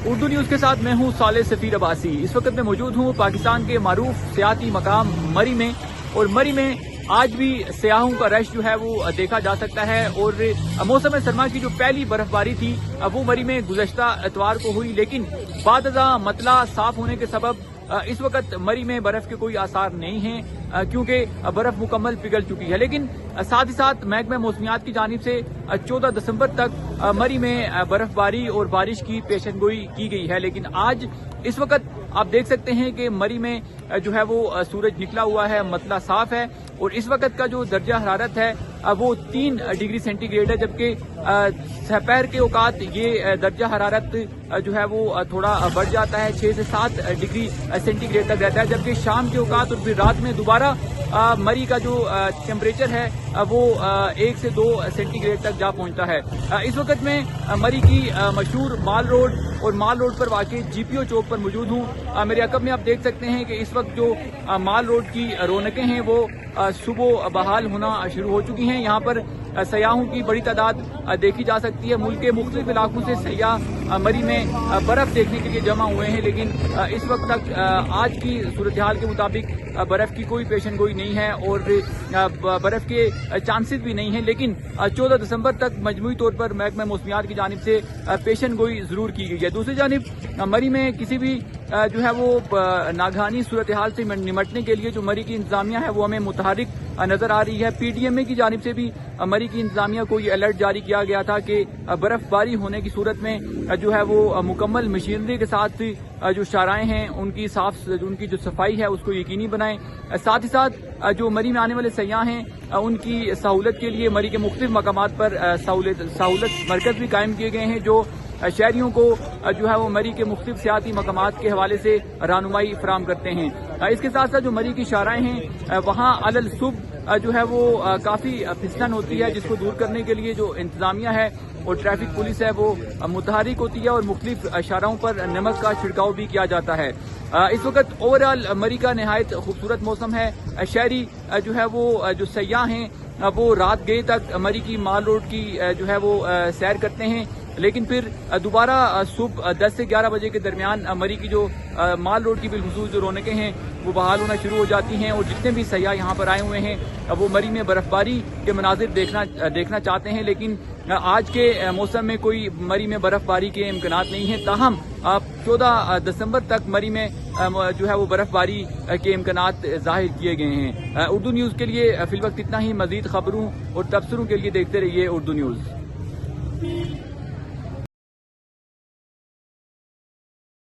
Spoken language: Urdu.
اردو نیوز کے ساتھ میں ہوں صالح سفیر عباسی۔ اس وقت میں موجود ہوں پاکستان کے معروف سیاحتی مقام مری میں، اور مری میں آج بھی سیاحوں کا رش جو ہے وہ دیکھا جا سکتا ہے، اور موسم سرما کی جو پہلی برف باری تھی وہ مری میں گزشتہ اتوار کو ہوئی، لیکن بعد ازاں مطلع صاف ہونے کے سبب اس وقت مری میں برف کے کوئی آثار نہیں ہیں، کیونکہ برف مکمل پگھل چکی ہے۔ لیکن ساتھ ہی ساتھ محکمہ موسمیات کی جانب سے 14 دسمبر تک مری میں برف باری اور بارش کی پیشن گوئی کی گئی ہے، لیکن آج اس وقت آپ دیکھ سکتے ہیں کہ مری میں جو ہے وہ سورج نکلا ہوا ہے، مطلع صاف ہے، اور اس وقت کا جو درجہ حرارت ہے وہ 3 ڈگری سینٹی گریڈ ہے، جبکہ دوپہر کے اوقات یہ درجہ حرارت جو ہے وہ تھوڑا بڑھ جاتا ہے، 6 سے 7 ڈگری سینٹی گریڈ تک رہتا ہے، جبکہ شام کے اوقات اور پھر رات میں دوبارہ مری کا جو ٹیمپریچر ہے وہ 1 سے 2 سینٹی گریڈ تک جا پہنچتا ہے۔ اس وقت میں مری کی مشہور مال روڈ اور مال روڈ پر واقع جی پی او چوک پر موجود ہوں۔ میرے عقب میں آپ دیکھ سکتے ہیں کہ اس وقت جو مال روڈ کی رونقیں ہیں وہ صبح بحال ہونا شروع ہو چکی ہیں۔ یہاں پر سیاحوں کی بڑی تعداد دیکھی جا سکتی ہے، ملک کے مختلف علاقوں سے سیاح مری میں برف دیکھنے کے لیے جمع ہوئے ہیں، لیکن اس وقت تک آج کی صورتحال کے مطابق برف کی کوئی پیشن گوئی نہیں ہے اور برف کے چانسز بھی نہیں ہیں، لیکن 14 دسمبر تک مجموعی طور پر محکمہ موسمیات کی جانب سے پیشن گوئی ضرور کی گئی ہے۔ دوسری جانب مری میں کسی بھی جو ہے وہ ناگہانی صورتحال سے نمٹنے کے لیے جو مری کی انتظامیہ ہے وہ ہمیں متحرک نظر آ رہی ہے۔ پی ڈی ایم اے کی جانب سے بھی مری کی انتظامیہ کو یہ الرٹ جاری کیا گیا تھا کہ برف باری ہونے کی صورت میں جو ہے وہ مکمل مشینری کے ساتھ جو شاہراہیں ہیں ان کی جو صفائی ہے اس کو یقینی بنائیں۔ ساتھ ہی ساتھ جو مری میں آنے والے سیاح ہیں ان کی سہولت کے لیے مری کے مختلف مقامات پر سہولت مرکز بھی قائم کیے گئے ہیں، جو شہریوں کو جو ہے وہ مری کے مختلف سیاحتی مقامات کے حوالے سے رہنمائی فراہم کرتے ہیں۔ اس کے ساتھ ساتھ جو مری کی شاہراہیں ہیں وہاں علل صبح جو ہے وہ کافی پھسلن ہوتی ہے، جس کو دور کرنے کے لیے جو انتظامیہ ہے اور ٹریفک پولیس ہے وہ متحرک ہوتی ہے اور مختلف شاہراہوں پر نمک کا چھڑکاؤ بھی کیا جاتا ہے۔ اس وقت اوورآل مری کا نہایت خوبصورت موسم ہے۔ شہری جو ہے وہ جو سیاح ہیں وہ رات گئے تک مری کی مال روڈ کی جو ہے وہ سیر کرتے ہیں، لیکن پھر دوبارہ صبح 10 سے 11 بجے کے درمیان مری کی جو مال روڈ کی بالخصوص جو رونقیں ہیں وہ بحال ہونا شروع ہو جاتی ہیں، اور جتنے بھی سیاح یہاں پر آئے ہوئے ہیں وہ مری میں برف باری کے مناظر دیکھنا چاہتے ہیں، لیکن آج کے موسم میں کوئی مری میں برف باری کے امکانات نہیں ہیں۔ تاہم 14 دسمبر تک مری میں جو ہے وہ برف باری کے امکانات ظاہر کیے گئے ہیں۔ اردو نیوز کے لیے فی الوقت اتنا ہی۔ مزید خبروں اور تبصروں کے لیے دیکھتے رہیے اردو نیوز۔